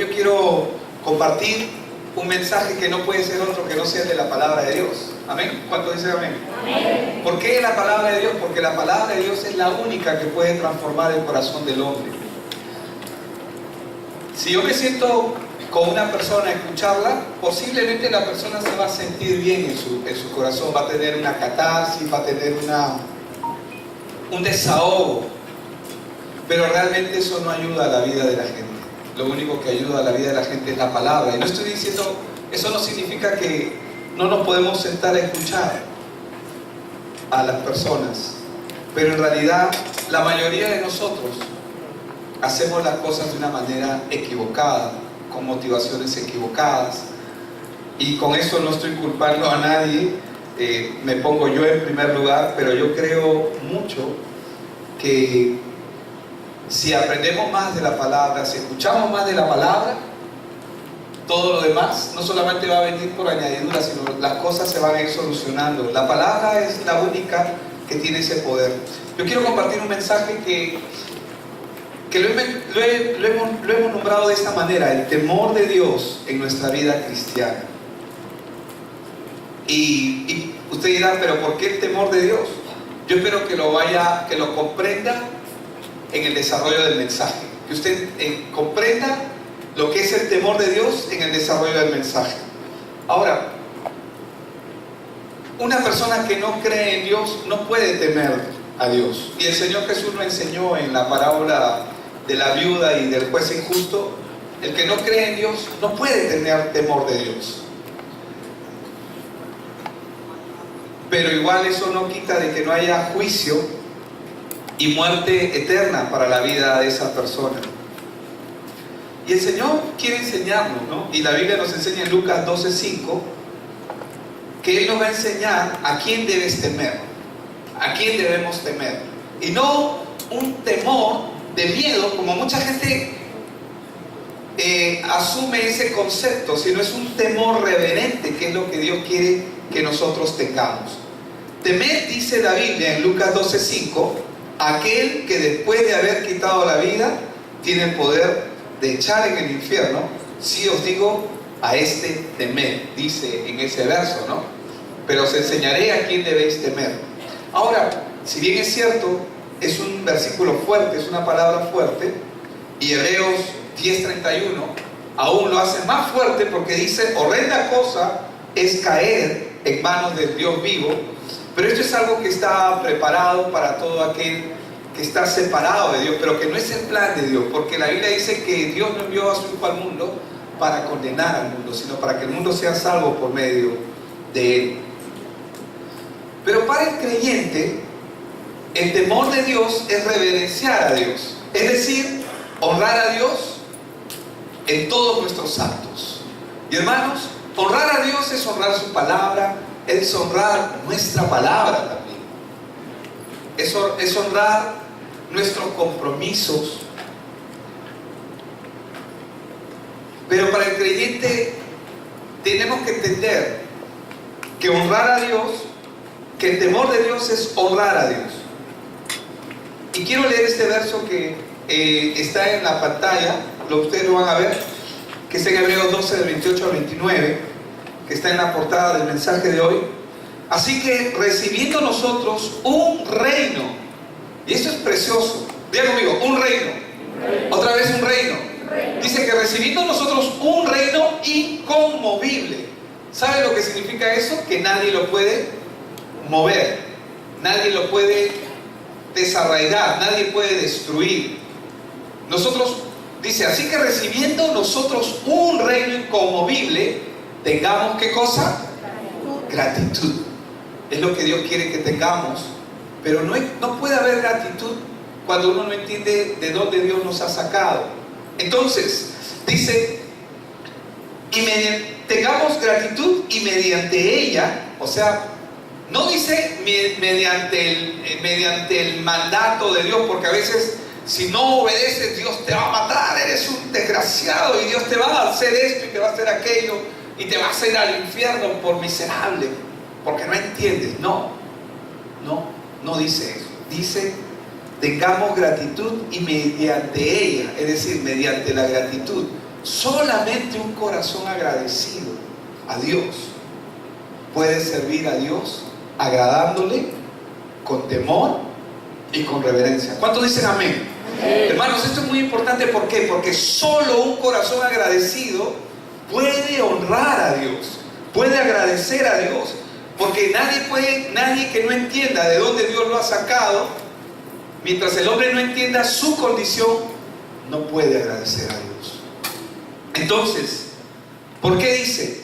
Hoy yo quiero compartir un mensaje que no puede ser otro que no sea de la palabra de Dios. ¿Amén? ¿Cuántos dicen amén? Amén. ¿Por qué la palabra de Dios? Porque la palabra de Dios es la única que puede transformar el corazón del hombre. Si yo me siento con una persona a escucharla, posiblemente la persona se va a sentir bien en su corazón, va a tener una catarsis, va a tener un desahogo. Pero realmente eso no ayuda a la vida de la gente. Lo único que ayuda a la vida de la gente es la palabra. Y no estoy diciendo, eso no significa que no nos podemos sentar a escuchar a las personas. Pero en realidad, la mayoría de nosotros hacemos las cosas de una manera equivocada, con motivaciones equivocadas. Y con eso no estoy culpando a nadie, me pongo yo en primer lugar, pero yo creo mucho que si aprendemos más de la palabra, si escuchamos más de la palabra, todo lo demás no solamente va a venir por añadidura, sino las cosas se van a ir solucionando. La palabra es la única que tiene ese poder. Yo quiero compartir un mensaje que lo hemos nombrado de esta manera: el temor de Dios en nuestra vida cristiana. Y usted dirá, pero ¿por qué el temor de Dios? Yo espero que lo comprenda en el desarrollo del mensaje, que usted comprenda lo que es el temor de Dios en el desarrollo del mensaje. Ahora, una persona que no cree en Dios no puede temer a Dios, y el Señor Jesús lo enseñó en la parábola de la viuda y del juez injusto. El que no cree en Dios no puede tener temor de Dios. Pero igual eso no quita de que no haya juicio y muerte eterna para la vida de esa persona. Y el Señor quiere enseñarnos, ¿no? Y la Biblia nos enseña en Lucas 12:5 que Él nos va a enseñar a quién debes temer, a quién debemos temer. Y no un temor de miedo, como mucha gente asume ese concepto, sino es un temor reverente, que es lo que Dios quiere que nosotros tengamos. Temed, dice la Biblia en Lucas 12:5, aquel que después de haber quitado la vida tiene el poder de echar en el infierno. Si os digo, a este temed, dice en ese verso, ¿no? Pero os enseñaré a quién debéis temer. Ahora, si bien es cierto, es un versículo fuerte, es una palabra fuerte, y Hebreos 10:31 aún lo hace más fuerte, porque dice: horrenda cosa es caer en manos del Dios vivo. Pero esto es algo que está preparado para todo aquel que está separado de Dios, pero que no es el plan de Dios, porque la Biblia dice que Dios no envió a su Hijo al mundo para condenar al mundo, sino para que el mundo sea salvo por medio de Él. Pero para el creyente, el temor de Dios es reverenciar a Dios, es decir, honrar a Dios en todos nuestros actos. Y hermanos, honrar a Dios es honrar su palabra, es honrar nuestra palabra también, es honrar nuestros compromisos. Pero para el creyente tenemos que entender que honrar a Dios, que el temor de Dios es honrar a Dios. Y quiero leer este verso que está en la pantalla, ustedes lo van a ver, que está en Hebreos 12, del 28 al 29, que está en la portada del mensaje de hoy. Así que recibiendo nosotros un reino, y esto es precioso, diga conmigo, un reino, otra vez un reino. Dice que recibiendo nosotros un reino inconmovible. ¿Sabe lo que significa eso? Que nadie lo puede mover, nadie lo puede desarraigar, nadie puede destruir. Nosotros, dice, así que recibiendo nosotros un reino inconmovible, tengamos ¿qué cosa? Gratitud. Es lo que Dios quiere que tengamos. Pero no puede haber gratitud cuando uno no entiende de dónde Dios nos ha sacado. Entonces, dice, tengamos gratitud y mediante ella, o sea, no dice mediante el mandato de Dios, porque a veces si no obedeces, Dios te va a matar, eres un desgraciado y Dios te va a hacer esto y te va a hacer aquello y te vas a ir al infierno por miserable, porque no entiendes. No dice eso. Dice, tengamos gratitud y mediante ella, es decir, mediante la gratitud, Solamente un corazón agradecido a Dios puede servir a Dios agradándole con temor y con reverencia. ¿Cuántos dicen amén? Hermanos, esto es muy importante. ¿Por qué? Porque solo un corazón agradecido puede honrar a Dios, puede agradecer a Dios. Porque nadie que no entienda de dónde Dios lo ha sacado, mientras el hombre no entienda su condición, no puede agradecer a Dios. Entonces, ¿por qué dice?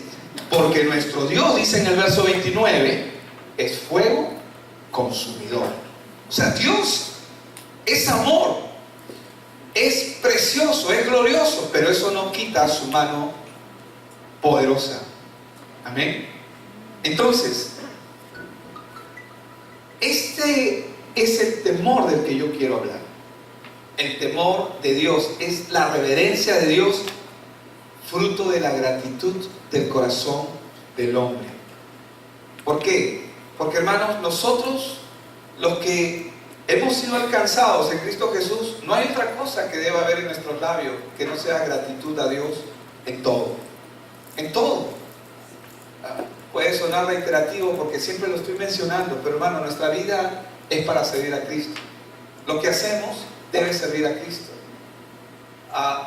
Porque nuestro Dios, dice en el verso 29, es fuego consumidor. O sea, Dios es amor, es precioso, es glorioso, pero eso no quita su mano poderosa. Amén. Entonces, este es el temor del que yo quiero hablar. El temor de Dios es la reverencia de Dios, fruto de la gratitud del corazón del hombre. ¿Por qué? Porque, hermanos, nosotros, los que hemos sido alcanzados en Cristo Jesús, no hay otra cosa que deba haber en nuestros labios que no sea gratitud a Dios en todo. En todo. Puede sonar reiterativo porque siempre lo estoy mencionando, pero, hermano, nuestra vida es para servir a Cristo. Lo que hacemos debe servir a Cristo.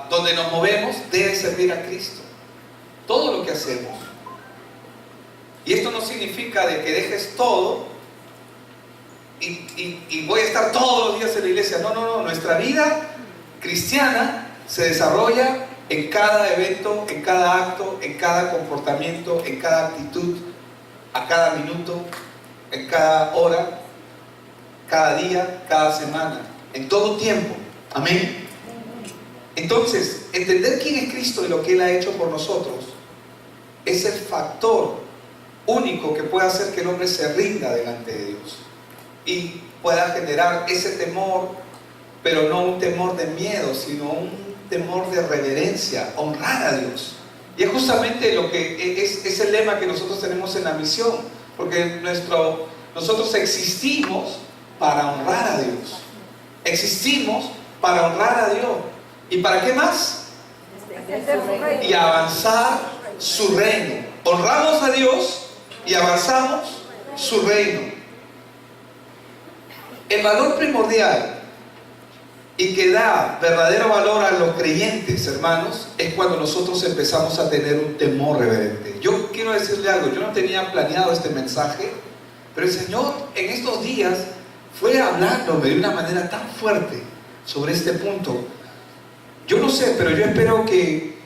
Donde nos movemos debe servir a Cristo. Todo lo que hacemos. Y esto no significa de que dejes todo y voy a estar todos los días en la iglesia. No, no, no. Nuestra vida cristiana se desarrolla en cada evento, en cada acto, en cada comportamiento, en cada actitud, a cada minuto, en cada hora, cada día, cada semana, en todo tiempo. Amén. Entonces, entender quién es Cristo y lo que Él ha hecho por nosotros es el factor único que puede hacer que el hombre se rinda delante de Dios y pueda generar ese temor, pero no un temor de miedo, sino un temor de reverencia, honrar a Dios. Y es justamente lo que es el lema que nosotros tenemos en la misión, porque nosotros existimos para honrar a Dios, existimos para honrar a Dios. ¿Y para qué más? Y avanzar su reino. Honramos a Dios y avanzamos su reino. El valor primordial y que da verdadero valor a los creyentes, hermanos, es cuando nosotros empezamos a tener un temor reverente. Yo quiero decirle algo, yo no tenía planeado este mensaje, pero el Señor en estos días fue hablándome de una manera tan fuerte sobre este punto. Yo no sé, pero yo espero que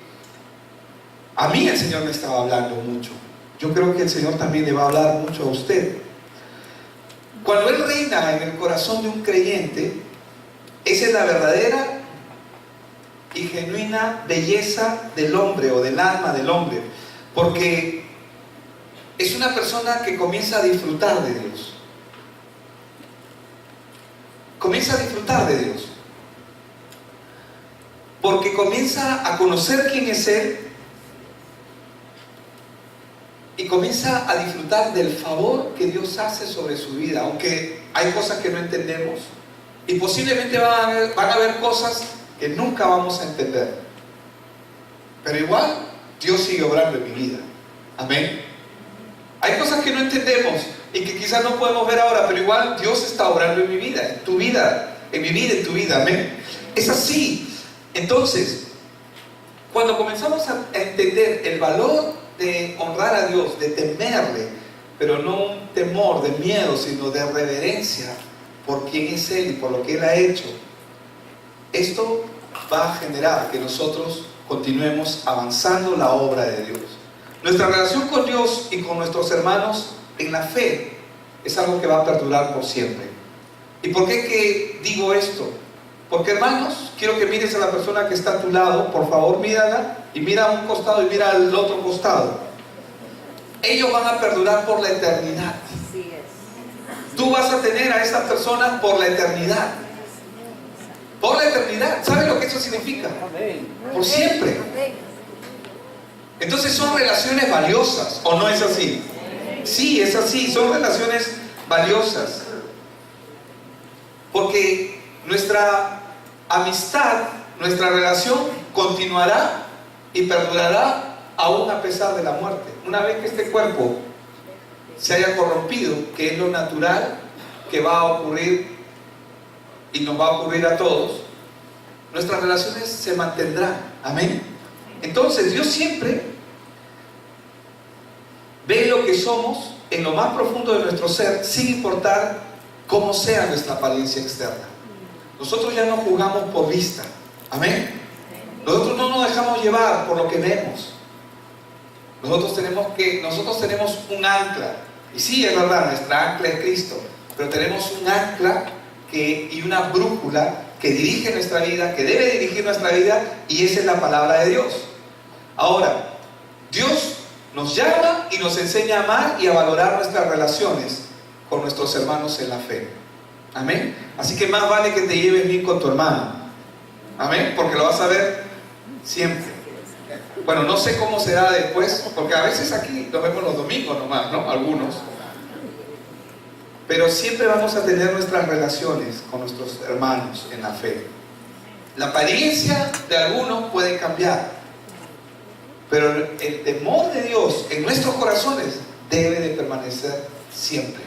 a mí el Señor me estaba hablando mucho. Yo creo que el Señor también le va a hablar mucho a usted. Cuando Él reina en el corazón de un creyente, esa es la verdadera y genuina belleza del hombre o del alma del hombre, porque es una persona que comienza a disfrutar de Dios. Comienza a disfrutar de Dios. Porque comienza a conocer quién es Él y comienza a disfrutar del favor que Dios hace sobre su vida, aunque hay cosas que no entendemos y posiblemente van a haber cosas que nunca vamos a entender, pero igual Dios sigue obrando en mi vida. Amén. Hay cosas que no entendemos y que quizás no podemos ver ahora, pero igual Dios está obrando en mi vida, en tu vida, en mi vida, en tu vida. Amén. Es así. Entonces, cuando comenzamos a entender el valor de honrar a Dios, de temerle, pero no un temor de miedo, sino de reverencia por quién es Él y por lo que Él ha hecho, esto va a generar que nosotros continuemos avanzando la obra de Dios. Nuestra relación con Dios y con nuestros hermanos en la fe es algo que va a perdurar por siempre. ¿Y por qué que digo esto? Porque, hermanos, quiero que mires a la persona que está a tu lado, por favor, mírala, y mira a un costado y mira al otro costado. Ellos van a perdurar por la eternidad. Tú vas a tener a esas personas por la eternidad. Por la eternidad. ¿Sabes lo que eso significa? Por siempre. Entonces son relaciones valiosas, ¿o no es así? Sí, es así, son relaciones valiosas. Porque nuestra amistad, nuestra relación continuará y perdurará aún a pesar de la muerte. Una vez que este cuerpo se haya corrompido, que es lo natural que va a ocurrir y nos va a ocurrir a todos, nuestras relaciones se mantendrán. Amén. Entonces Dios siempre ve lo que somos en lo más profundo de nuestro ser, sin importar cómo sea nuestra apariencia externa. Nosotros ya no juzgamos por vista. Amén. Nosotros no nos dejamos llevar por lo que vemos. Nosotros tenemos un ancla. Y sí, es verdad, nuestra ancla es Cristo. Pero tenemos un ancla y una brújula que dirige nuestra vida, que debe dirigir nuestra vida, y esa es la palabra de Dios. Ahora, Dios nos llama y nos enseña a amar y a valorar nuestras relaciones con nuestros hermanos en la fe. Amén. Así que más vale que te lleves bien con tu hermano. Amén. Porque lo vas a ver siempre. Bueno, no sé cómo será después, porque a veces aquí nos vemos los domingos nomás, ¿no? Algunos. Pero siempre vamos a tener nuestras relaciones con nuestros hermanos en la fe. La apariencia de algunos puede cambiar, pero el temor de Dios en nuestros corazones debe de permanecer siempre.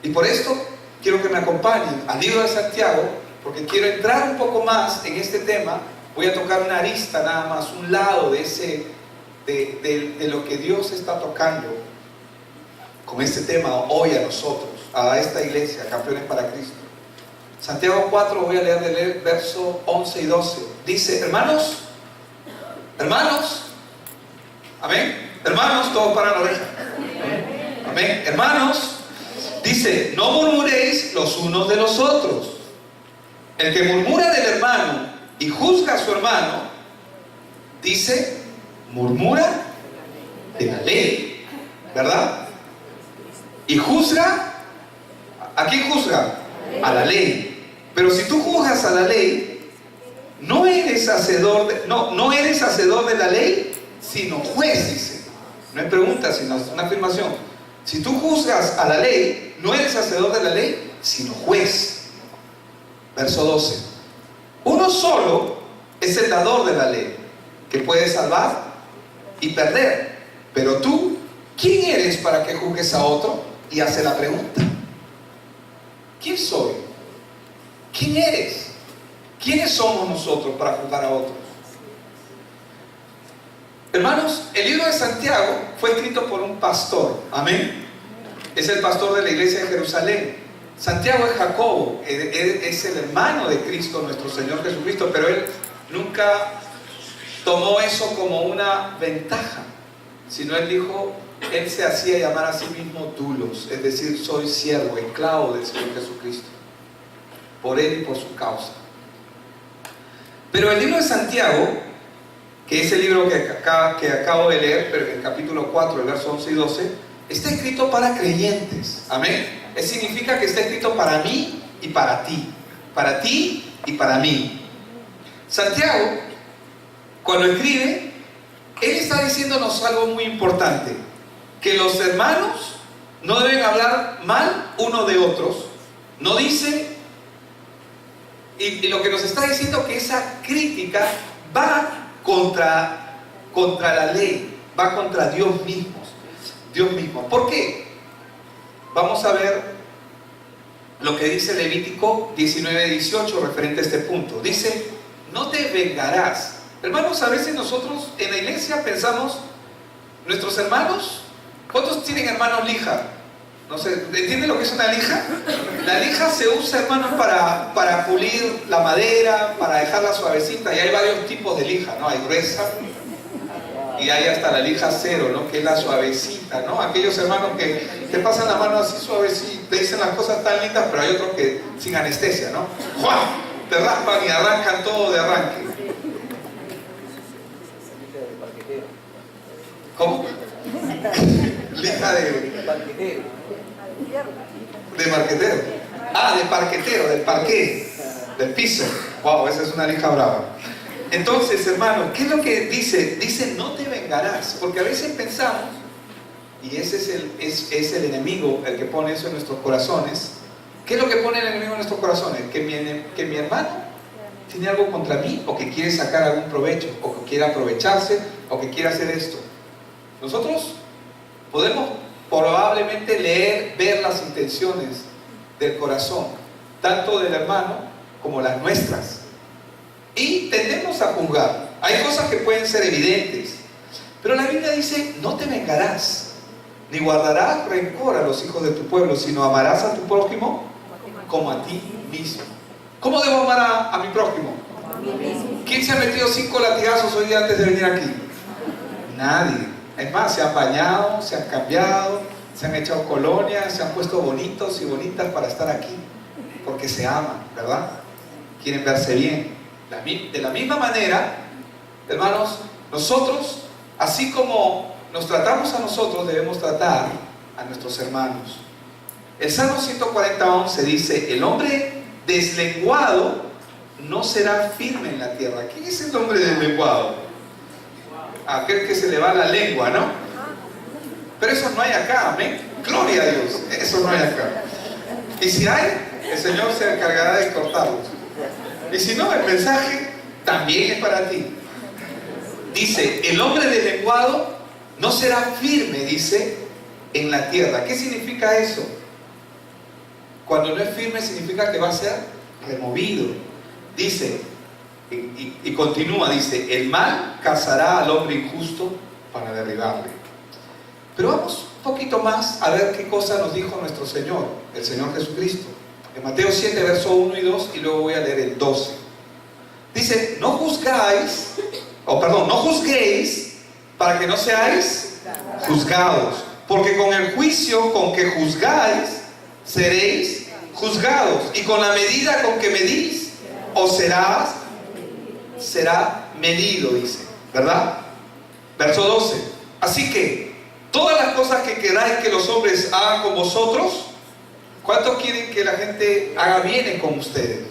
Y por esto quiero que me acompañen al libro de Santiago, porque quiero entrar un poco más en este tema. Voy a tocar una arista nada más, un lado de lo que Dios está tocando con este tema hoy a nosotros, a esta iglesia, Campeones para Cristo. Santiago 4, voy a leer verso 11 y 12. Dice: hermanos, amén, hermanos, todos para la oreja, amén, hermanos, dice: no murmuréis los unos de los otros. El que murmura del hermano y juzga a su hermano, dice, murmura de la ley, ¿verdad? Y juzga, ¿a quién juzga? A la ley. Pero si tú juzgas a la ley, no eres hacedor de la ley, sino juez, dice. No es pregunta, sino una afirmación. Si tú juzgas a la ley, no eres hacedor de la ley, sino juez. Verso 12. Uno solo es el dador de la ley, que puede salvar y perder. Pero tú, ¿quién eres para que juzgues a otro? Y hace la pregunta: ¿quién soy? ¿Quién eres? ¿Quiénes somos nosotros para juzgar a otros? Hermanos, el libro de Santiago fue escrito por un pastor. Amén. Es el pastor de la iglesia de Jerusalén. Santiago es Jacobo, es el hermano de Cristo, nuestro Señor Jesucristo, pero él nunca tomó eso como una ventaja, sino él se hacía llamar a sí mismo doulos, es decir, soy siervo, esclavo del Señor Jesucristo, por él y por su causa. Pero el libro de Santiago, que es el libro que acabo de leer, pero en el capítulo 4, el verso 11 y 12, está escrito para creyentes. Amén. Eso significa que está escrito para mí y para ti y para mí. Santiago, cuando escribe, él está diciéndonos algo muy importante: que los hermanos no deben hablar mal uno de otros. No dice, y lo que nos está diciendo, que esa crítica va contra la ley, va contra Dios mismo. ¿Por qué? Vamos a ver lo que dice Levítico 19:18 referente a este punto. Dice: no te vengarás. Hermanos, a veces nosotros en la iglesia pensamos, nuestros hermanos, ¿cuántos tienen hermanos lija? No sé, ¿entienden lo que es una lija? La lija se usa, hermanos, para pulir la madera, para dejarla suavecita, y hay varios tipos de lija, ¿no? Hay gruesa, y hay hasta la lija cero, ¿no? Que es la suavecita, ¿no? Aquellos hermanos que te pasan la mano así suavecita, te dicen las cosas tan lindas, pero hay otros que sin anestesia, ¿no? ¡Juan! Te raspan y arrancan todo de arranque. ¿Cómo? Lija de marquetero. Ah, de parquetero, del parqué, del piso. Wow, esa es una lija brava. Entonces, hermanos, ¿qué es lo que dice? Dice: no te vengarás. Porque a veces pensamos, y ese es el enemigo el que pone eso en nuestros corazones. ¿Qué es lo que pone el enemigo en nuestros corazones? Que mi hermano tiene algo contra mí, o que quiere sacar algún provecho, o que quiere aprovecharse, o que quiere hacer esto. Nosotros podemos probablemente leer, ver las intenciones del corazón, tanto del hermano como las nuestras, y tendemos a juzgar. Hay cosas que pueden ser evidentes, pero la Biblia dice: no te vengarás, ni guardarás rencor a los hijos de tu pueblo, sino amarás a tu prójimo como a ti mismo. ¿Cómo debo amar a mi prójimo? ¿Quién se ha metido 5 latigazos hoy día antes de venir aquí? Nadie. Es más, se han bañado, se han cambiado, se han echado colonia, se han puesto bonitos y bonitas para estar aquí, porque se aman, ¿verdad? Quieren verse bien. De la misma manera, hermanos, nosotros, así como nos tratamos a nosotros, debemos tratar a nuestros hermanos. El Salmo 140:11 dice: el hombre deslenguado no será firme en la tierra. ¿Quién es el hombre deslenguado? Aquel que se le va la lengua, ¿no? Pero eso no hay acá, amén. Gloria a Dios, eso no hay acá. Y si hay, el Señor se encargará de cortarlos. Y si no, el mensaje también es para ti. Dice: el hombre deslenguado no será firme, dice, en la tierra. ¿Qué significa eso? Cuando no es firme significa que va a ser removido. Dice, y continúa, dice: el mal cazará al hombre injusto para derribarle. Pero vamos un poquito más a ver qué cosa nos dijo nuestro Señor, el Señor Jesucristo. En Mateo 7, verso 1 y 2, y luego voy a leer el 12. Dice: no juzguéis para que no seáis juzgados, porque con el juicio con que juzgáis seréis juzgados, y con la medida con que medís os será medido, dice, ¿verdad? Verso 12: así que todas las cosas que queráis que los hombres hagan con vosotros, ¿cuántos quieren que la gente haga bien con ustedes?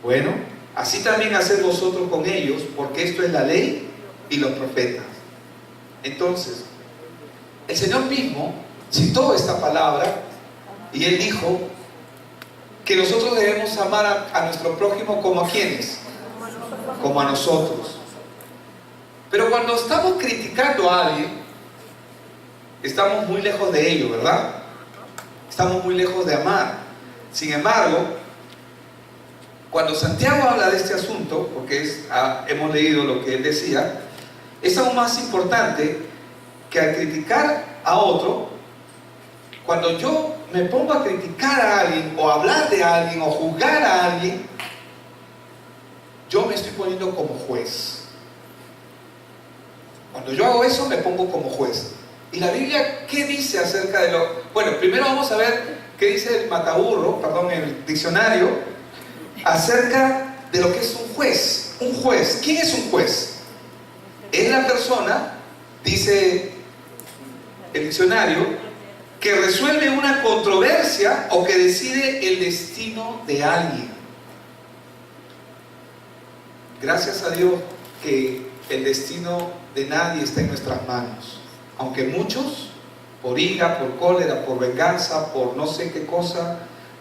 Bueno, así también haced vosotros con ellos, porque esto es la ley y los profetas. Entonces, el Señor mismo citó esta palabra y Él dijo que nosotros debemos amar a nuestro prójimo como a quienes, como a nosotros. Pero cuando estamos criticando a alguien, estamos muy lejos de ello, ¿verdad? Estamos muy lejos de amar. Sin embargo, cuando Santiago habla de este asunto, porque hemos leído lo que él decía, es aún más importante que al criticar a otro, cuando yo me pongo a criticar a alguien, o hablar de alguien, o juzgar a alguien, yo me estoy poniendo como juez. Cuando yo hago eso, me pongo como juez. ¿Y la Biblia qué dice acerca de lo...? Bueno, primero vamos a ver qué dice el diccionario, acerca de lo que es un juez. Un juez, ¿quién es un juez? Es la persona, dice el diccionario, que resuelve una controversia o que decide el destino de alguien. Gracias a Dios que el destino de nadie está en nuestras manos. Aunque muchos, por ira, por cólera, por venganza, por no sé qué cosa,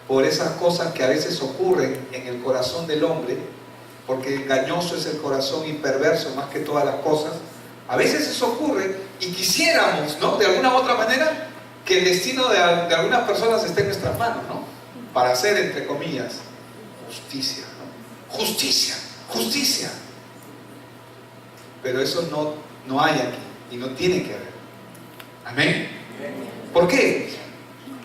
por esas cosas que a veces ocurren en el corazón del hombre, porque engañoso es el corazón y perverso más que todas las cosas, a veces eso ocurre y quisiéramos, ¿no?, de alguna u otra manera, que el destino de algunas personas esté en nuestras manos, ¿no?, para hacer, entre comillas, justicia, ¿no? Justicia. Pero eso no hay aquí y no tiene que haber. Amén. ¿Por qué?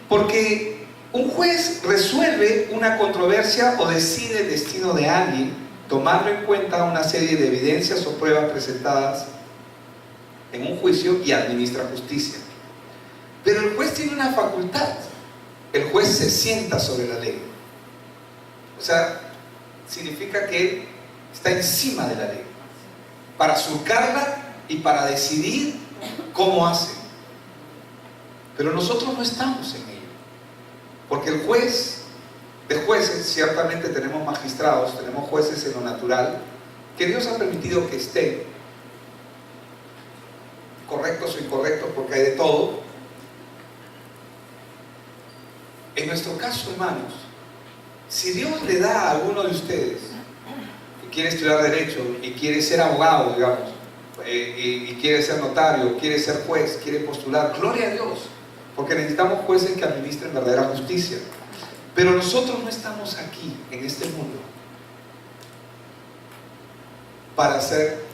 Porque un juez resuelve una controversia o decide el destino de alguien tomando en cuenta una serie de evidencias o pruebas presentadas en un juicio y administra justicia. Pero el juez tiene una facultad. El juez se sienta sobre la ley. O sea, significa que él está encima de la ley para surcarla y para decidir cómo hace. Pero nosotros no estamos en ello, porque el juez, de jueces, ciertamente tenemos magistrados, tenemos jueces en lo natural, que Dios ha permitido que estén, correctos o incorrectos, porque hay de todo. En nuestro caso, hermanos, si Dios le da a alguno de ustedes quiere estudiar Derecho y quiere ser abogado, digamos, y quiere ser notario, quiere ser juez, quiere postular, gloria a Dios, porque necesitamos jueces que administren verdadera justicia. Pero nosotros no estamos aquí, en este mundo, para ser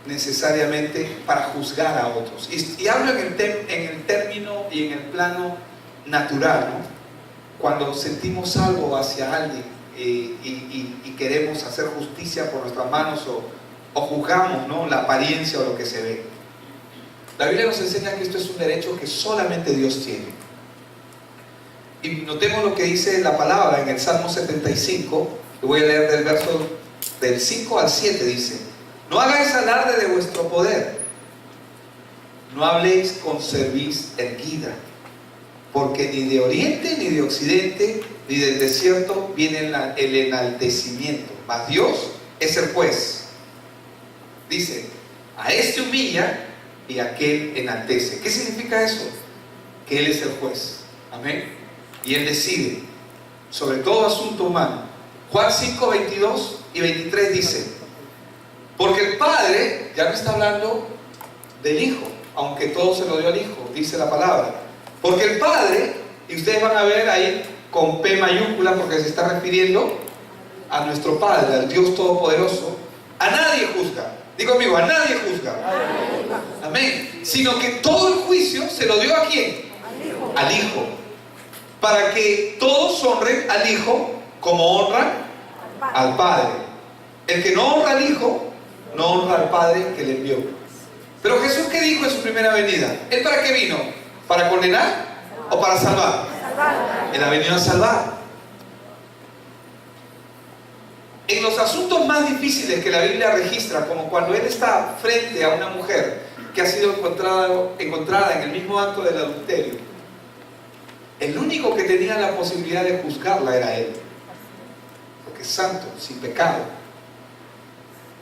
necesariamente para juzgar a otros. Y hablo en el término y en el plano natural, ¿no? Cuando sentimos algo hacia alguien y queremos hacer justicia por nuestras manos o juzgamos, ¿no?, la apariencia o lo que se ve. La Biblia nos enseña que esto es un derecho que solamente Dios tiene. Y notemos lo que dice la palabra en el Salmo 75, que voy a leer del verso del 5 al 7, dice: no hagáis alarde de vuestro poder, no habléis con cerviz erguida, porque ni de oriente ni de occidente ni del desierto viene el enaltecimiento, mas Dios es el juez. Dice: a este humilla y a aquel enaltece. ¿Qué significa eso? Que Él es el juez. Amén. Y Él decide sobre todo asunto humano. Juan 5, 22 y 23 dice: porque el Padre, ya no está hablando del Hijo, aunque todo se lo dio al Hijo, dice la palabra. Porque el Padre, y ustedes van a ver ahí con P mayúscula, porque se está refiriendo a nuestro Padre, al Dios Todopoderoso, a nadie juzga. Digo conmigo, a nadie juzga. Amén. Sino que todo el juicio se lo dio ¿a quién? Al Hijo. Para que todos honren al Hijo como honran al Padre. El que no honra al Hijo, no honra al Padre que le envió. Pero Jesús, ¿qué dijo en su primera venida? ¿Él para qué vino? ¿Para condenar o para salvar? Él ha venido a salvar. En los asuntos más difíciles que la Biblia registra, como cuando Él está frente a una mujer que ha sido encontrada en el mismo acto del adulterio, el único que tenía la posibilidad de juzgarla era Él, porque es santo, sin pecado.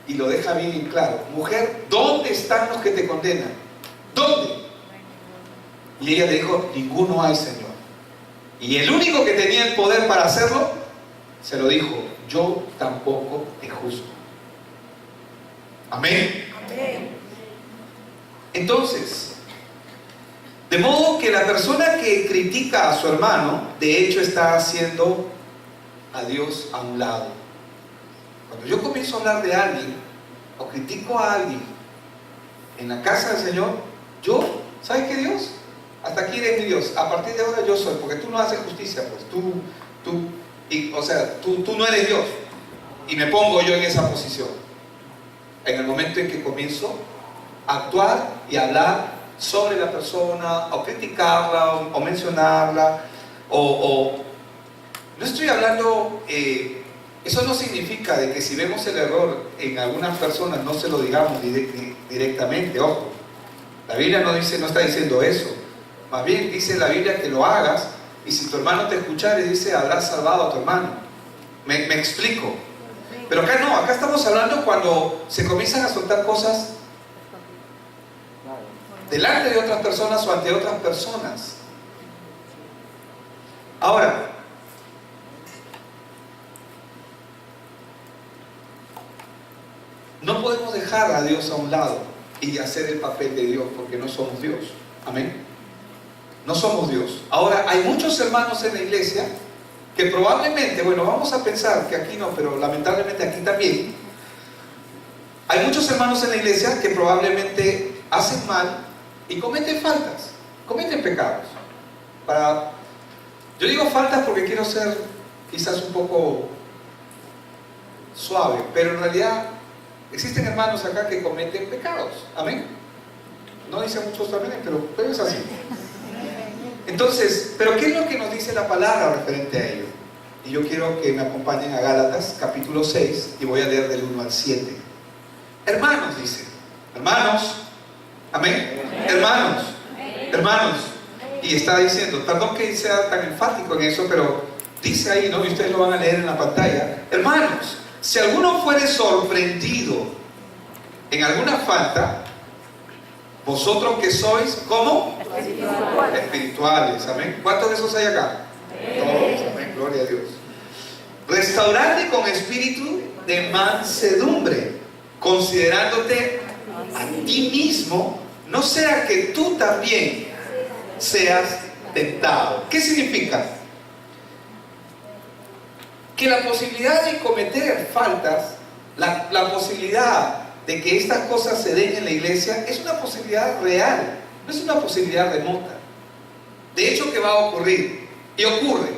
Y lo deja bien claro: mujer, ¿dónde están los que te condenan? ¿Dónde? Y ella le dijo: ninguno hay, Señor. Y el único que tenía el poder para hacerlo, se lo dijo: yo tampoco te juzgo. Amén. Amén. Entonces, de modo que la persona que critica a su hermano, de hecho está haciendo a Dios a un lado. Cuando yo comienzo a hablar de alguien o critico a alguien en la casa del Señor, yo, ¿sabes qué, Dios? Hasta aquí eres mi Dios, a partir de ahora yo soy, porque tú no haces justicia, pues tú no eres Dios. Y me pongo yo en esa posición. En el momento en que comienzo a actuar y a hablar sobre la persona, o criticarla, o mencionarla, no estoy hablando, eso no significa de que si vemos el error en algunas personas no se lo digamos directamente, ojo. La Biblia no está diciendo eso. Más bien dice la Biblia que lo hagas, y si tu hermano te escuchara, dice: habrás salvado a tu hermano. Me explico. Pero acá no, acá estamos hablando cuando se comienzan a soltar cosas delante de otras personas o ante otras personas. Ahora, no podemos dejar a Dios a un lado y hacer el papel de Dios, porque no somos Dios. Amén. No somos Dios. Ahora, hay muchos hermanos en la iglesia que probablemente, bueno, vamos a pensar que aquí no, pero lamentablemente aquí también, hay muchos hermanos en la iglesia que probablemente hacen mal y cometen faltas, cometen pecados. Yo digo faltas porque quiero ser quizás un poco suave, pero en realidad existen hermanos acá que cometen pecados. Amén. No dice muchos también, pero es así. Entonces, ¿pero qué es lo que nos dice la palabra referente a ello? Y yo quiero que me acompañen a Gálatas capítulo 6 y voy a leer del 1 al 7. Hermanos, dice. Hermanos. Amén. Hermanos. Hermanos. Y está diciendo, perdón que sea tan enfático en eso, pero dice ahí, ¿no? Y ustedes lo van a leer en la pantalla. Hermanos, si alguno fuere sorprendido en alguna falta, vosotros que sois, ¿cómo? Espirituales. Amén. ¿Cuántos de esos hay acá? Todos. Amén. Gloria a Dios. Restaurarte con espíritu de mansedumbre, considerándote a ti mismo, no sea que tú también seas tentado. ¿Qué significa? Que la posibilidad de cometer faltas, la posibilidad de que estas cosas se den en la iglesia es una posibilidad real, no es una posibilidad remota. De hecho que va a ocurrir, y ocurre.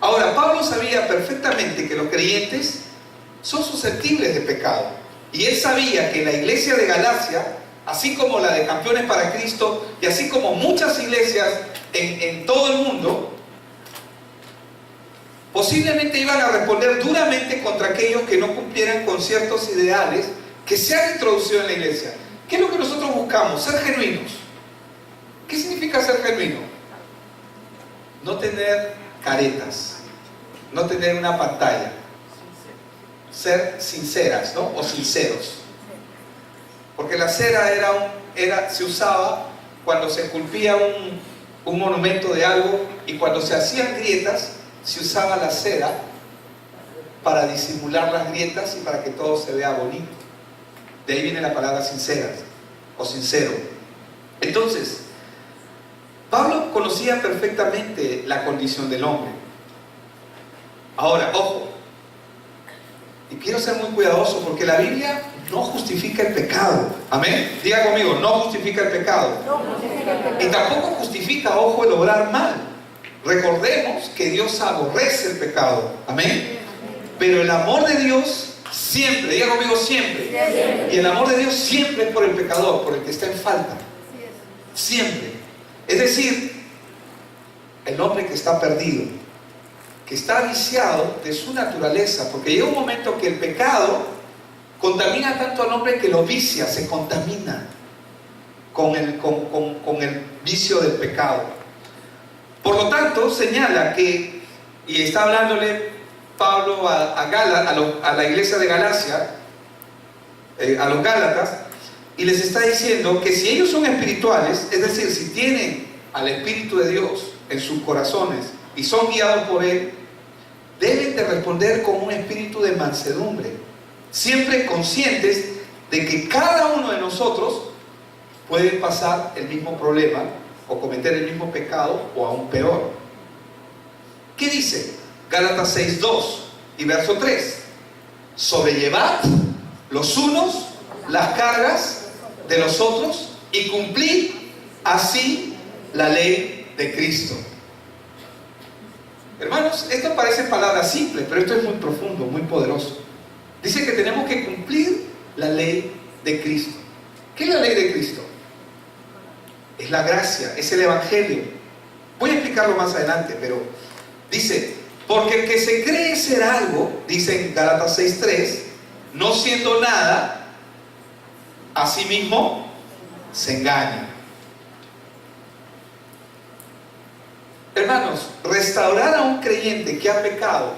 Ahora, Pablo sabía perfectamente que los creyentes son susceptibles de pecado, y él sabía que la iglesia de Galacia, así como la de Campeones para Cristo, y así como muchas iglesias en todo el mundo, posiblemente iban a responder duramente contra aquellos que no cumplieran con ciertos ideales que se han introducido en la iglesia. ¿Qué es lo que nosotros buscamos? Ser genuinos. ¿Qué significa ser genuino? No tener caretas, no tener una pantalla, ser sinceras, ¿no? O sinceros. Porque la cera se usaba cuando se esculpía un monumento de algo, y cuando se hacían grietas se usaba la cera para disimular las grietas y para que todo se vea bonito. De ahí viene la palabra sinceras o sincero. Entonces, Pablo conocía perfectamente la condición del hombre. Ahora, ojo, y quiero ser muy cuidadoso porque la Biblia no justifica el pecado. Amén. Diga conmigo, no justifica el pecado. Y tampoco justifica, ojo, el obrar mal. Recordemos que Dios aborrece el pecado. Amén. Pero el amor de Dios siempre, diga conmigo siempre. Y el amor de Dios siempre es por el pecador, por el que está en falta. Siempre. Es decir, el hombre que está perdido, que está viciado de su naturaleza, porque llega un momento que el pecado contamina tanto al hombre que lo vicia, se contamina con el vicio del pecado. Por lo tanto, señala que, y está hablándole Pablo a la iglesia de Galacia, a los Gálatas, y les está diciendo que si ellos son espirituales, es decir, si tienen al Espíritu de Dios en sus corazones y son guiados por Él, deben de responder con un espíritu de mansedumbre, siempre conscientes de que cada uno de nosotros puede pasar el mismo problema o cometer el mismo pecado o aún peor. ¿Qué dice? Gálatas 6:2 y verso 3: sobrellevad los unos las cargas de los otros y cumplid así la ley de Cristo. Hermanos, esto parece palabras simples, pero esto es muy profundo, muy poderoso. Dice que tenemos que cumplir la ley de Cristo. ¿Qué es la ley de Cristo? Es la gracia, es el Evangelio. Voy a explicarlo más adelante, pero dice, porque el que se cree ser algo, dice en Gálatas 6:3, no siendo nada, a sí mismo se engaña. Hermanos, restaurar a un creyente que ha pecado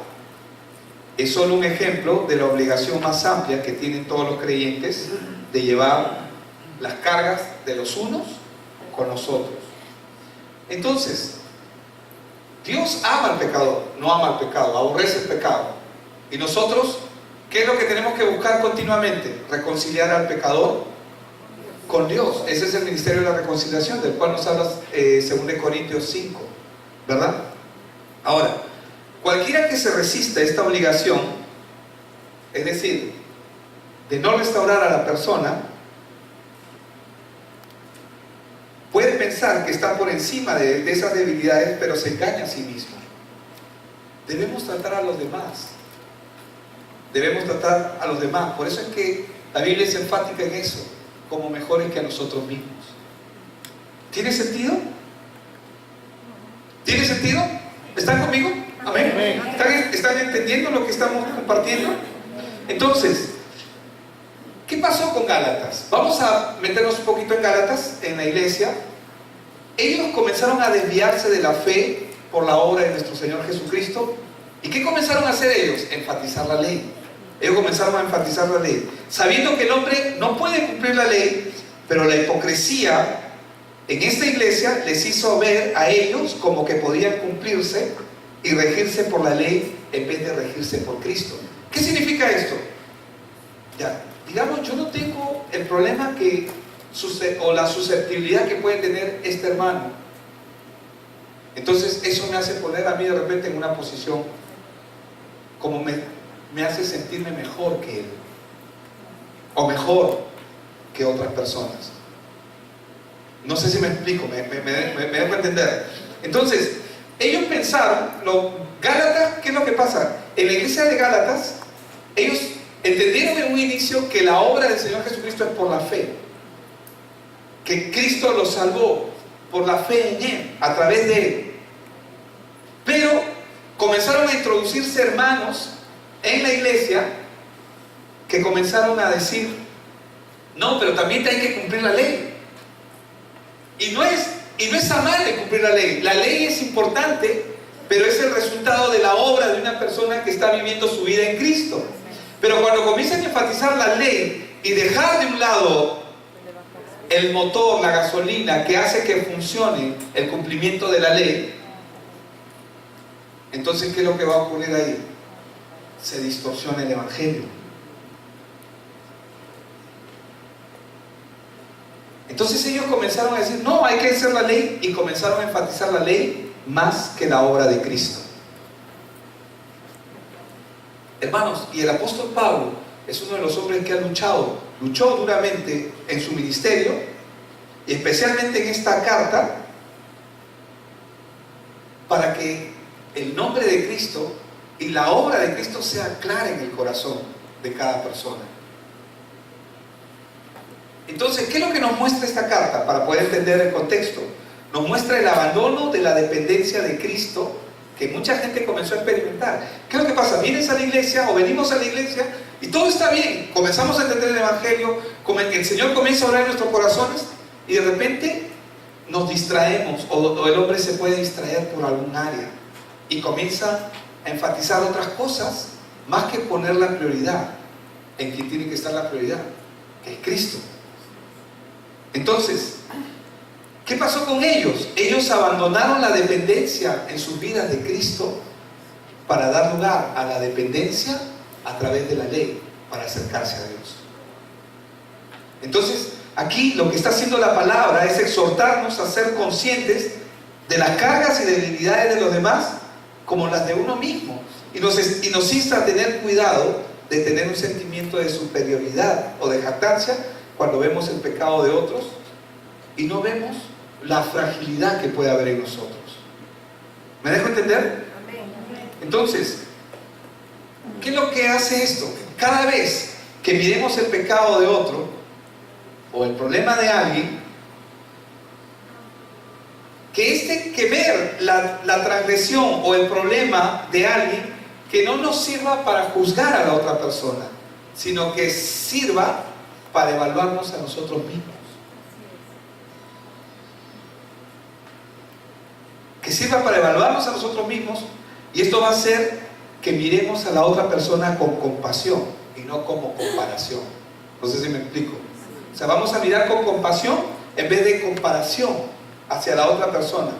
es solo un ejemplo de la obligación más amplia que tienen todos los creyentes de llevar las cargas de los unos con los otros. Entonces, Dios ama al pecador, no ama al pecado, aborrece el pecado. Y nosotros, ¿qué es lo que tenemos que buscar continuamente? Reconciliar al pecador con Dios. Ese es el ministerio de la reconciliación, del cual nos habla 2 Corintios 5, ¿verdad? Ahora, cualquiera que se resista a esta obligación, es decir, de no restaurar a la persona, puede pensar que está por encima de esas debilidades, pero se engaña a sí mismo. Debemos tratar a los demás. Debemos tratar a los demás. Por eso es que la Biblia es enfática en eso, como mejores que a nosotros mismos. ¿Tiene sentido? ¿Tiene sentido? ¿Están conmigo? ¿Amén? ¿Están entendiendo lo que estamos compartiendo? Entonces, ¿qué pasó con Gálatas? Vamos a meternos un poquito en Gálatas, en la iglesia. Ellos comenzaron a desviarse de la fe por la obra de nuestro Señor Jesucristo. ¿Y qué comenzaron a hacer ellos? Enfatizar la ley. Ellos comenzaron a enfatizar la ley, sabiendo que el hombre no puede cumplir la ley, pero la hipocresía en esta iglesia les hizo ver a ellos como que podían cumplirse y regirse por la ley en vez de regirse por Cristo. ¿Qué significa esto? Ya, digamos, yo no tengo el problema o la susceptibilidad que puede tener este hermano. Entonces eso me hace poner a mí de repente en una posición como me hace sentirme mejor que él, o mejor que otras personas. No sé si me explico, me dejo entender. Entonces, ellos pensaron, Gálatas, ¿qué es lo que pasa? En la iglesia de Gálatas, ellos entendieron en un inicio que la obra del Señor Jesucristo es por la fe, que Cristo los salvó por la fe en Él, a través de Él. Pero comenzaron a introducirse hermanos en la iglesia que comenzaron a decir: no, pero también hay que cumplir la ley. Y no es amable cumplir la ley. La ley es importante, pero es el resultado de la obra de una persona que está viviendo su vida en Cristo. Pero cuando comienzan a enfatizar la ley y dejar de un lado el motor, la gasolina que hace que funcione el cumplimiento de la ley, entonces ¿qué es lo que va a ocurrir ahí? Se distorsiona el evangelio. Entonces ellos comenzaron a decir: no, hay que hacer la ley, y comenzaron a enfatizar la ley más que la obra de Cristo. Hermanos, y el apóstol Pablo es uno de los hombres que luchó duramente en su ministerio, y especialmente en esta carta, para que el nombre de Cristo y la obra de Cristo sea clara en el corazón de cada persona. Entonces, ¿qué es lo que nos muestra esta carta para poder entender el contexto? Nos muestra el abandono de la dependencia de Cristo que mucha gente comenzó a experimentar. ¿Qué es lo que pasa? Vienes a la iglesia o venimos a la iglesia y todo está bien. Comenzamos a entender el evangelio, el Señor comienza a orar en nuestros corazones, y de repente nos distraemos, o el hombre se puede distraer por algún área y comienza a enfatizar otras cosas más que poner la prioridad en quien tiene que estar la prioridad, que es Cristo. Entonces, ¿qué pasó con ellos? Ellos abandonaron la dependencia en sus vidas de Cristo para dar lugar a la dependencia a través de la ley, para acercarse a Dios. Entonces, aquí lo que está haciendo la palabra es exhortarnos a ser conscientes de las cargas y debilidades de los demás como las de uno mismo, y nos insta a tener cuidado de tener un sentimiento de superioridad o de jactancia cuando vemos el pecado de otros y no vemos la fragilidad que puede haber en nosotros. ¿Me dejo entender? Entonces, ¿qué es lo que hace esto? Cada vez que miremos el pecado de otro o el problema de alguien, que ver la transgresión o el problema de alguien, que no nos sirva para juzgar a la otra persona, sino que sirva para evaluarnos a nosotros mismos. Que sirva para evaluarnos a nosotros mismos, y esto va a hacer que miremos a la otra persona con compasión y no como comparación. No sé si me explico. O sea, vamos a mirar con compasión en vez de comparación hacia la otra persona.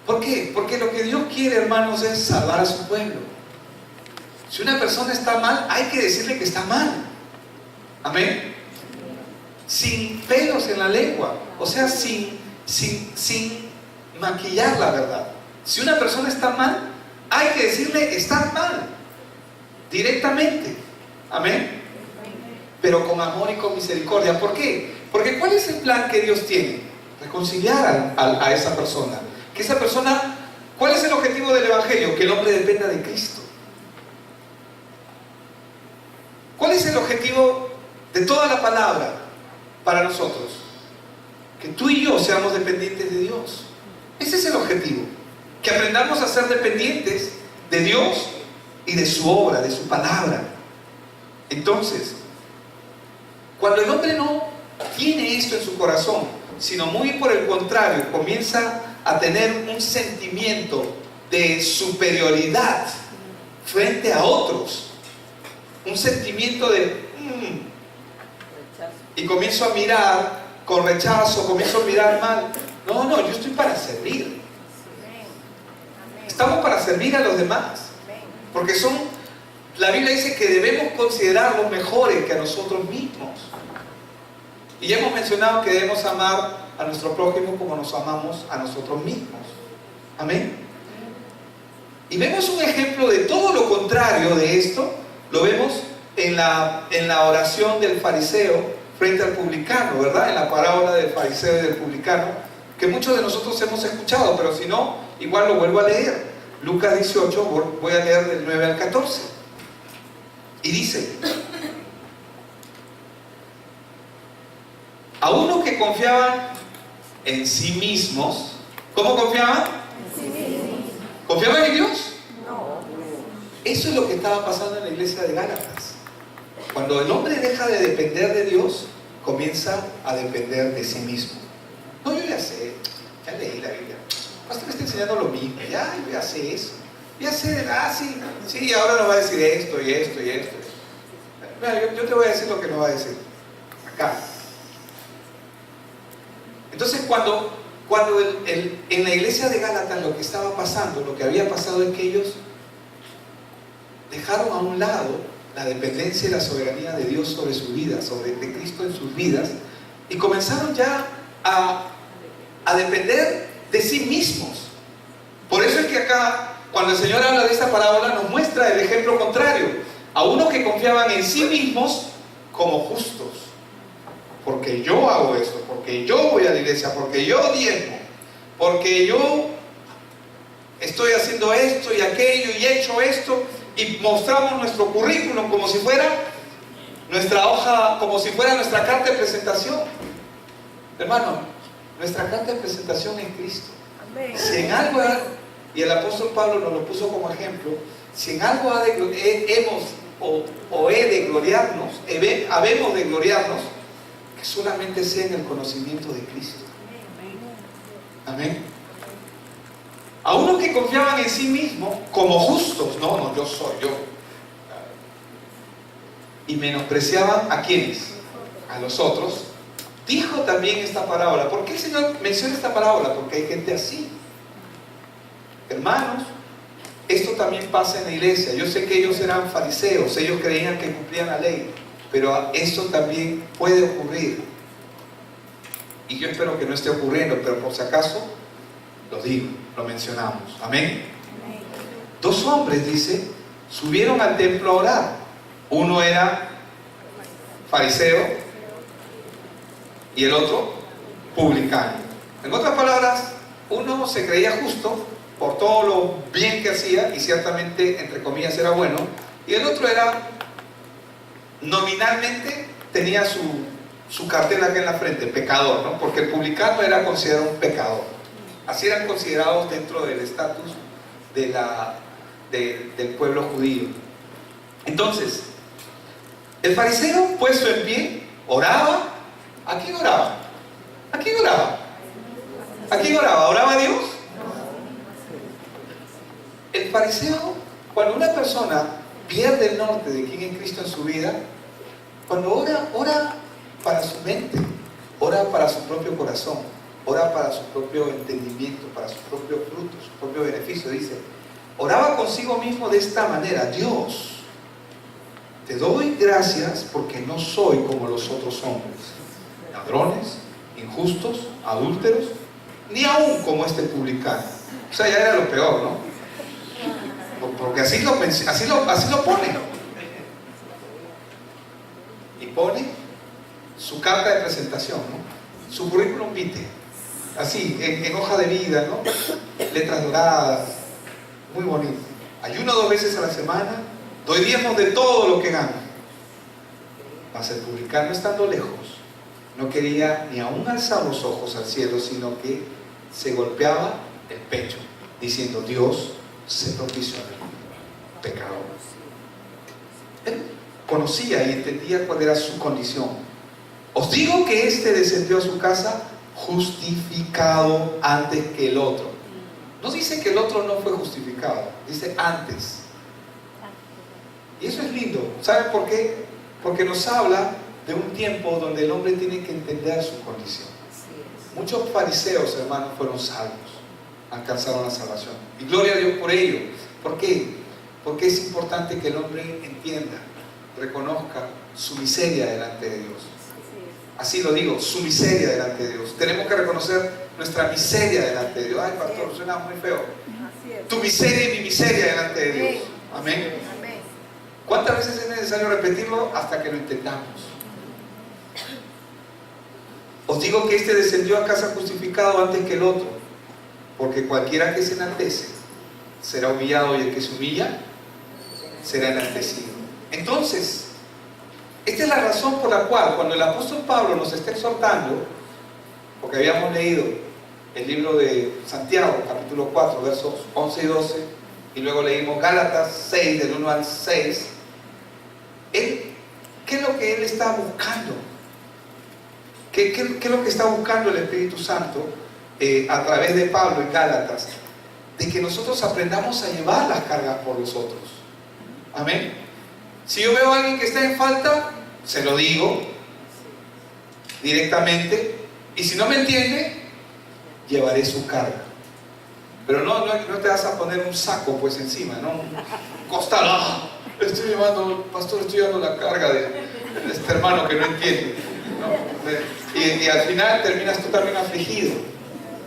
¿Por qué? Porque lo que Dios quiere, hermanos, es salvar a su pueblo. Si una persona está mal, hay que decirle que está mal. Amén. Sin pelos en la lengua, o sea, sin maquillar la verdad. Si una persona está mal, hay que decirle: estás mal, directamente. Amén. Pero con amor y con misericordia. ¿Por qué? Porque ¿cuál es el plan que Dios tiene? Reconciliar a esa persona. Que esa persona, ¿cuál es el objetivo del evangelio? Que el hombre dependa de Cristo. ¿Cuál es el objetivo de toda la palabra para nosotros? Que tú y yo seamos dependientes de Dios. Ese es el objetivo. Que aprendamos a ser dependientes de Dios y de su obra, de su palabra. Entonces, cuando el hombre no tiene esto en su corazón, sino muy por el contrario, comienza a tener un sentimiento de superioridad frente a otros, un sentimiento de y comienzo a mirar con rechazo, comienzo a mirar mal. No, yo estoy para servir. Estamos para servir. servir a los demás. Porque la Biblia dice que debemos considerarlos mejores que a nosotros mismos. Y ya hemos mencionado que debemos amar a nuestro prójimo como nos amamos a nosotros mismos. Amén. Y vemos un ejemplo de todo lo contrario de esto. Lo vemos en la oración del fariseo frente al publicano, ¿verdad? En la parábola del fariseo y del publicano, que muchos de nosotros hemos escuchado, pero si no, igual lo vuelvo a leer. Lucas 18, voy a leer del 9 al 14. Y dice: a uno que confiaban en sí mismos. ¿Cómo confiaban? En sí mismos. ¿Confiaban en Dios? No. Eso es lo que estaba pasando en la iglesia de Gálatas. Cuando el hombre deja de depender de Dios, comienza a depender de sí mismo. No, yo ya sé, ya leí la Biblia. Pastor me está enseñando lo mismo, ya sé eso. Ya sé, sí, ahora nos va a decir esto y esto y esto. Mira, yo te voy a decir lo que nos va a decir. Acá. Entonces, cuando en la iglesia de Gálatas lo que estaba pasando, lo que había pasado es que ellos dejaron a un lado la dependencia y la soberanía de Dios sobre su vida, de Cristo en sus vidas, y comenzaron ya a depender de sí mismos. Por eso es que acá, cuando el Señor habla de esta parábola, nos muestra el ejemplo contrario, a unos que confiaban en sí mismos como justos. Porque yo hago esto, porque yo voy a la iglesia, porque yo diezmo, porque yo estoy haciendo esto y aquello y he hecho esto, y mostramos nuestro currículum como si fuera nuestra hoja, como si fuera nuestra carta de presentación. Hermano, nuestra carta de presentación en Cristo. Si en algo, y el apóstol Pablo nos lo puso como ejemplo, si en algo habemos de gloriarnos, que solamente sea en el conocimiento de Cristo. Amén. A unos que confiaban en sí mismos como justos, no, yo soy yo, y menospreciaban ¿a quiénes? A los otros. Dijo también esta parábola. ¿Por qué el Señor menciona esta parábola? Porque hay gente así. Hermanos, esto también pasa en la iglesia. Yo sé que ellos eran fariseos, ellos creían que cumplían la ley, pero esto también puede ocurrir. Y yo espero que no esté ocurriendo, pero por si acaso, lo digo, lo mencionamos. Amén. Dos hombres, dice, subieron al templo a orar. Uno era fariseo y el otro publicano. En otras palabras, uno se creía justo por todo lo bien que hacía, y ciertamente, entre comillas, era bueno, y el otro era, nominalmente, tenía su cartel acá en la frente, pecador, ¿no? Porque el publicano era considerado un pecador. Así eran considerados dentro del estatus del pueblo judío. Entonces, el fariseo, puesto en pie, oraba. ¿A quién oraba? ¿A quién oraba? ¿A quién oraba? ¿Oraba a Dios? El fariseo, cuando una persona pierde el norte de quién es Cristo en su vida, cuando ora para su mente, ora para su propio corazón, ora para su propio entendimiento, para su propio fruto, su propio beneficio. Dice, oraba consigo mismo de esta manera: Dios, te doy gracias porque no soy como los otros hombres, ladrones, injustos, adúlteros, ni aún como este publicano. O sea, ya era lo peor, ¿no? Porque así lo pone. Y pone su carta de presentación, ¿no? Su currículum vitae, así, en hoja de vida, ¿no? Letras doradas, muy bonito. Ayuno 2 veces a la semana, doy diezmos de todo lo que gano. Mas el publicano, estando lejos, no quería ni aún alzar los ojos al cielo, sino que se golpeaba el pecho, diciendo: Dios, sé propicio a mí, pecador. Él conocía y entendía cuál era su condición. Os digo que este descendió a su casa justificado antes que el otro. No dice que el otro no fue justificado, dice antes. Y eso es lindo. ¿Saben por qué? Porque nos habla de un tiempo donde el hombre tiene que entender su condición. Muchos fariseos, hermanos, fueron salvos, alcanzaron la salvación. Y gloria a Dios por ello. ¿Por qué? Porque es importante que el hombre entienda, reconozca su miseria delante de Dios. Así lo digo, su miseria delante de Dios. Tenemos que reconocer nuestra miseria delante de Dios. Ay, pastor, suena muy feo. Tu miseria y mi miseria delante de Dios. Amén. ¿Cuántas veces es necesario repetirlo hasta que lo entendamos? Os digo que este descendió a casa justificado antes que el otro, porque cualquiera que se enaltece será humillado y el que se humilla será enaltecido. Entonces, esta es la razón por la cual cuando el apóstol Pablo nos está exhortando, porque habíamos leído el libro de Santiago, capítulo 4, versos 11 y 12, y luego leímos Gálatas 6, del 1 al 6, ¿qué es lo que él está buscando? ¿Qué es lo que está buscando el Espíritu Santo a través de Pablo en Gálatas? De que nosotros aprendamos a llevar las cargas por los otros. Amén. Si yo veo a alguien que está en falta, se lo digo directamente, y si no me entiende, llevaré su carga. Pero no te vas a poner un saco pues encima, ¿no? Un costal. Estoy llevando, pastor, estoy llevando la carga de este hermano que no entiende, ¿no? Y al final terminas tú también afligido.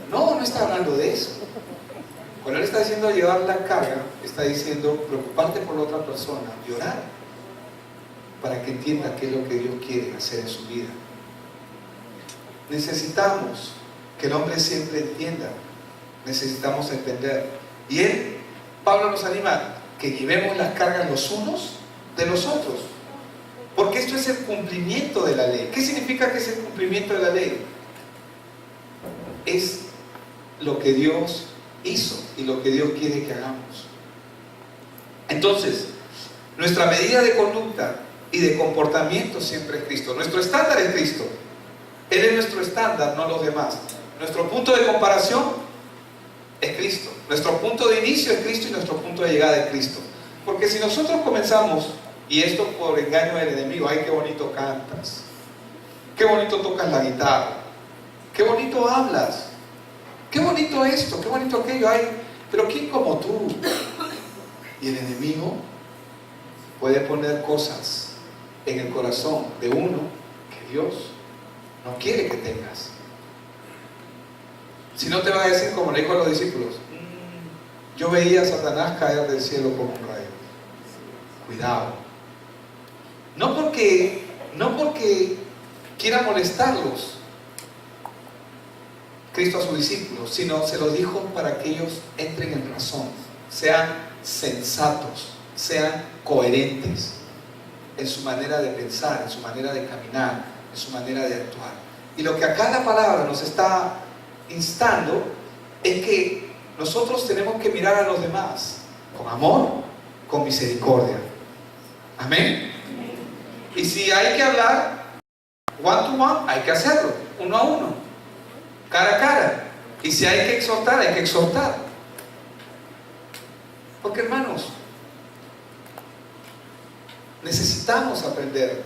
No está hablando de eso. Cuando él está diciendo llevar la carga, está diciendo preocuparte por la otra persona, llorar, para que entienda qué es lo que Dios quiere hacer en su vida. Necesitamos que el hombre siempre entienda, necesitamos entender. Y Pablo nos anima que llevemos las cargas los unos de los otros, porque esto es el cumplimiento de la ley. ¿Qué significa que es el cumplimiento de la ley? Es lo que Dios hizo y lo que Dios quiere que hagamos. Entonces, nuestra medida de conducta y de comportamiento siempre es Cristo. Nuestro estándar es Cristo. Él es nuestro estándar, no los demás. Nuestro punto de comparación es Cristo. Nuestro punto de inicio es Cristo y nuestro punto de llegada es Cristo. Porque si nosotros comenzamos, y esto por engaño del enemigo, ay, qué bonito cantas, qué bonito tocas la guitarra, qué bonito hablas, qué bonito esto, qué bonito aquello, ay, pero ¿quién como tú? Y el enemigo puede poner cosas en el corazón de uno que Dios no quiere que tengas. Si no, te va a decir como le dijo a los discípulos: yo veía a Satanás caer del cielo como un rayo. Cuidado. No porque quiera molestarlos Cristo a sus discípulos, sino se los dijo para que ellos entren en razón, sean sensatos, sean coherentes en su manera de pensar, en su manera de caminar, en su manera de actuar. Y lo que acá la palabra nos está instando es que nosotros tenemos que mirar a los demás con amor, con misericordia. Amén. Y si hay que hablar one to one, hay que hacerlo, uno a uno, cara a cara. Y si hay que exhortar, hay que exhortar. Porque, hermanos, necesitamos aprender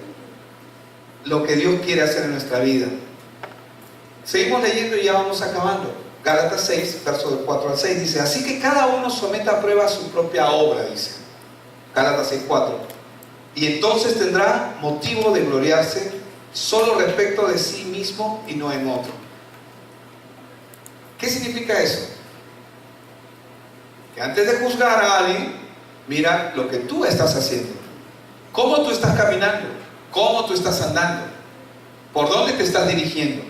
lo que Dios quiere hacer en nuestra vida. Seguimos leyendo y ya vamos acabando. Gálatas 6, versos del 4 al 6 dice: así que cada uno someta a prueba su propia obra, dice Gálatas 6, 4, y entonces tendrá motivo de gloriarse solo respecto de sí mismo y no en otro. ¿Qué significa eso? Que antes de juzgar a alguien, mira lo que tú estás haciendo, cómo tú estás caminando, cómo tú estás andando, por dónde te estás dirigiendo.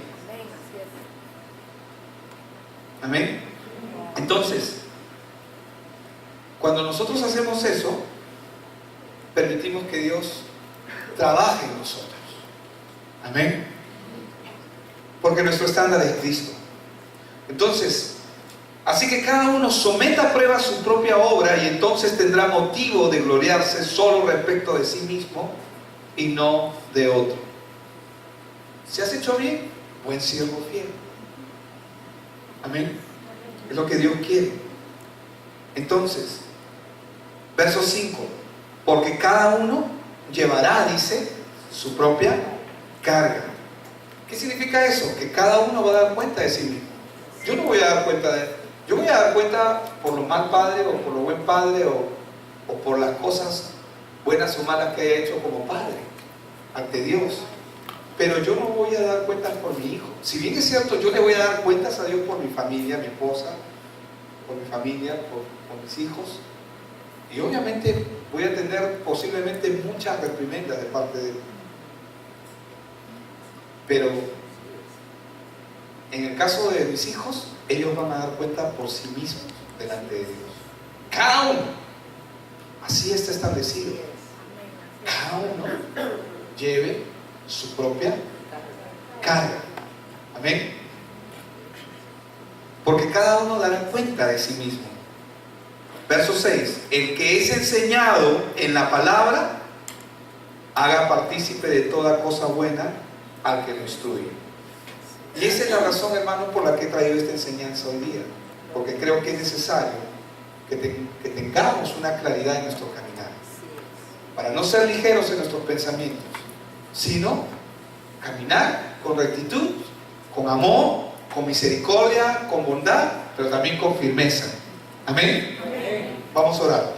Amén. Entonces, cuando nosotros hacemos eso, permitimos que Dios trabaje en nosotros. Amén. Porque nuestro estándar es Cristo. Entonces, así que cada uno someta a prueba su propia obra y entonces tendrá motivo de gloriarse solo respecto de sí mismo y no de otro. Si has hecho bien, buen siervo fiel. Amén. Es lo que Dios quiere. Entonces, verso 5: porque cada uno llevará, dice, su propia carga. ¿Qué significa eso? Que cada uno va a dar cuenta de sí mismo. Yo no voy a dar cuenta Yo voy a dar cuenta por lo mal padre o por lo buen padre o por las cosas buenas o malas que haya hecho como padre ante Dios. Pero yo no voy a dar cuentas por mi hijo. Si bien es cierto, yo le voy a dar cuentas a Dios por mi familia, mi esposa, por mi familia, por mis hijos. Y obviamente voy a tener posiblemente muchas reprimendas de parte de Él. Pero en el caso de mis hijos, ellos van a dar cuenta por sí mismos delante de Dios. Cada uno. Así está establecido. Cada uno lleve su propia carga. Amén. Porque cada uno dará cuenta de sí mismo. Verso 6. El que es enseñado en la palabra, haga partícipe de toda cosa buena al que lo instruye. Y esa es la razón, hermano, por la que he traído esta enseñanza hoy día. Porque creo que es necesario que tengamos una claridad en nuestro caminar. Para no ser ligeros en nuestros pensamientos, sino caminar con rectitud, con amor, con misericordia, con bondad, pero también con firmeza. Amén. Vamos a orar.